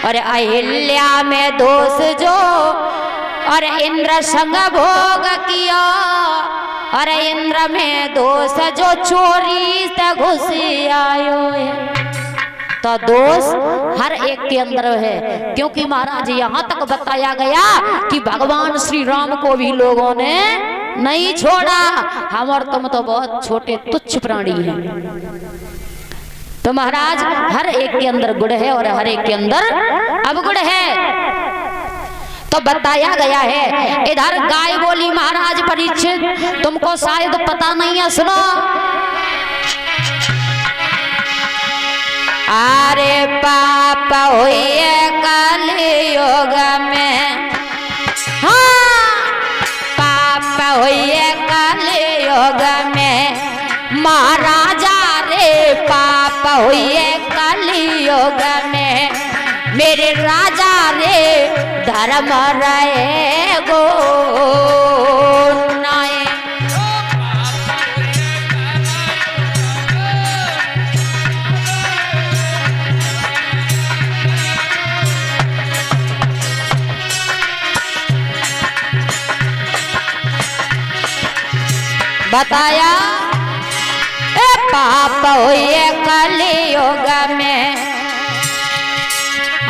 और अहिल्या में दोष जो और इंद्र संग भोग किया, और इंद्र में दोष जो चोरी से घुस आयो है। तो दोष हर एक के अंदर है, क्योंकि महाराज यहाँ तक बताया गया कि भगवान श्री राम को भी लोगों ने नहीं छोड़ा। हम और तुम तो बहुत छोटे तुच्छ प्राणी हैं। तो महाराज हर एक के अंदर गुण है और हर एक के अंदर अवगुण है। तो बताया गया है, इधर गाय बोली महाराज परीक्षित, तुमको शायद पता नहीं है, सुनो। अरे पाप हुए कलयुग में, हाँ पाप हुए कलयुग में महाराजा रे, पाप हुए कलयुग में मेरे राजा रे, धर्म रहे गो नाए। बताया पाप हुए कलयुग में,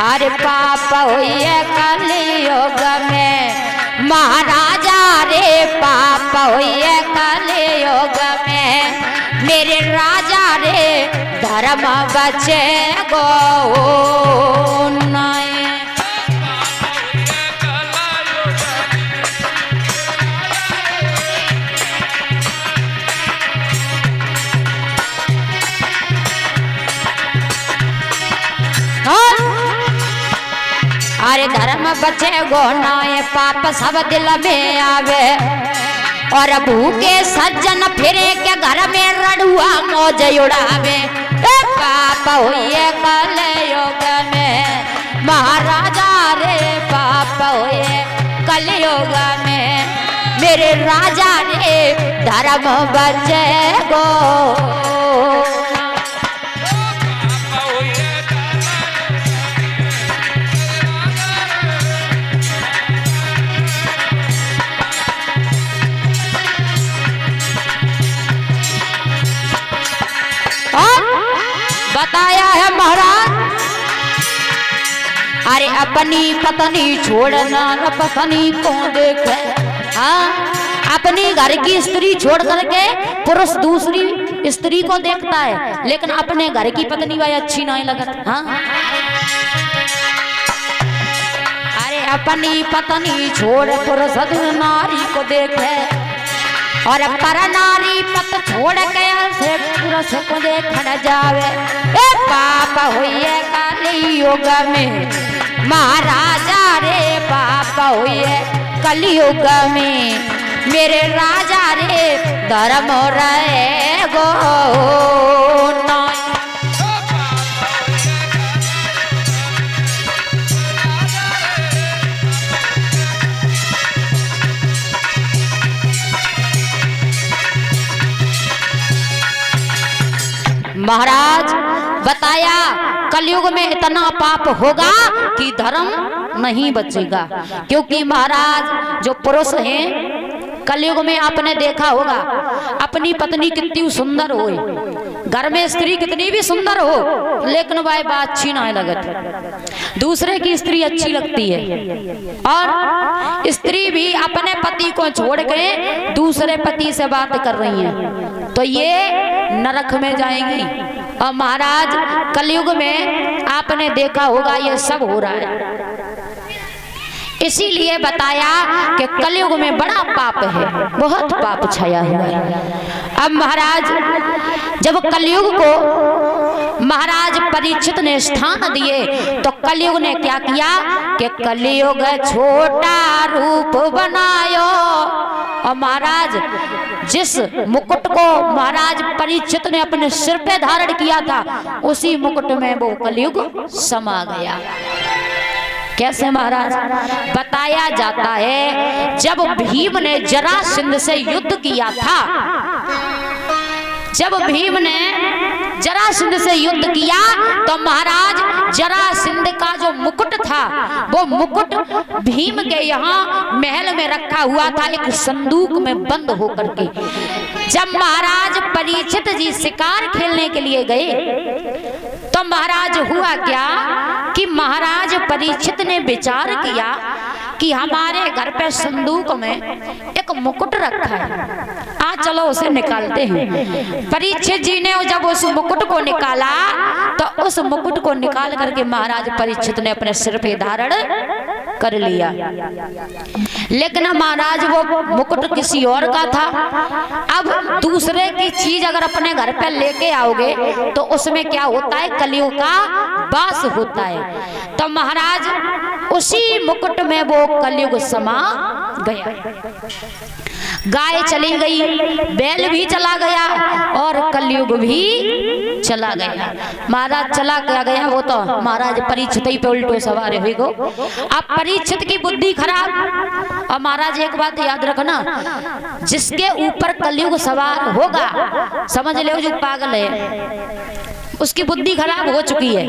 अरे पाप हुए कलयुग में महाराजा रे, पाप हुए कलयुग में मेरे राजा रे, धर्म बचे गो नाए। अरे धर्म बचे गो नाए, पाप सब दिल में आवे, और भूखे सज्जन फिरे के घर में रड़ुआ मौज उड़ावे। पाप हुए कलयुग में महाराजा रे, पाप हुए कलयुग में मेरे राजा रे, धर्म बचे गो। बताया है महाराज, अरे अपनी पत्नी छोड़ना पत्नी को देखे, हाँ अपनी घर की स्त्री छोड़ करके पुरुष दूसरी स्त्री को देखता है, लेकिन अपने घर की पत्नी वह अच्छी नहीं लगत। हाँ अरे अपनी पत्नी छोड़ पुरुष नारी को देखे, और पर नारी पत छोड़ गया से पुरुष को देखने जावे। पाप हुए कलयुग में महाराजा रे, पाप हुए कलयुग में मेरे राजा रे, धर्म रहे गो नाए। महाराज बताया कलयुग में इतना पाप होगा कि धर्म नहीं बचेगा, क्योंकि महाराज जो पुरुष हैं कलयुग में आपने देखा होगा, अपनी पत्नी कितनी सुंदर हो, घर में स्त्री कितनी भी सुंदर हो, लेकिन वह बात अच्छी ना लगत, दूसरे की स्त्री अच्छी लगती है। और स्त्री भी अपने पति को छोड़ के दूसरे पति से बात कर रही है, तो ये नरक में जाएंगी। और महाराज कलयुग में आपने देखा होगा ये सब हो रहा है, इसीलिए बताया कि कलयुग में बड़ा पाप है, बहुत पाप छाया हुआ है। अब महाराज जब कलयुग को महाराज परीक्षित ने स्थान दिए, तो कलयुग ने क्या किया कि कलयुग छोटा रूप बनायो। और महाराज जिस मुकुट को महाराज परीक्षित ने अपने सिर पे धारण किया था, उसी मुकुट में वो कलयुग समा गया। कैसे महाराज? बताया जाता है जब भीम ने जरासंध से युद्ध किया था, जब भीम ने जरासंध से युद्ध किया तो महाराज जरासंध का जो मुकुट था वो मुकुट भीम के यहाँ महल में रखा हुआ था, एक संदूक में बंद होकर के। जब महाराज परीक्षित जी शिकार खेलने के लिए गए तो महाराज हुआ क्या कि महाराज परीक्षित ने विचार किया कि हमारे घर पे संदूक में एक मुकुट रखा है, आज चलो उसे निकालते हैं। परीक्षित जी ने जब उस मुकुट को निकाला तो उस मुकुट को निकाल करके महाराज परीक्षित ने अपने सिर पे धारण कर लिया। लेकिन महाराज वो मुकुट किसी और का था। अब दूसरे की चीज अगर अपने घर पे लेके आओगे तो उसमें क्या होता है, कलियुग का वास होता है। तो महाराज उसी मुकुट में वो कलियुग समा गया। गाय चली गई, बैल भी चला गया और कलयुग भी चला गया। महाराज चला गया वो तो महाराज परीक्षित ही पे उल्टो सवार हुई गो। अब परीक्षित की बुद्धि खराब। और महाराज एक बात याद रखना, जिसके ऊपर कलयुग सवार होगा समझ लो जो पागल है, उसकी बुद्धि खराब हो चुकी है।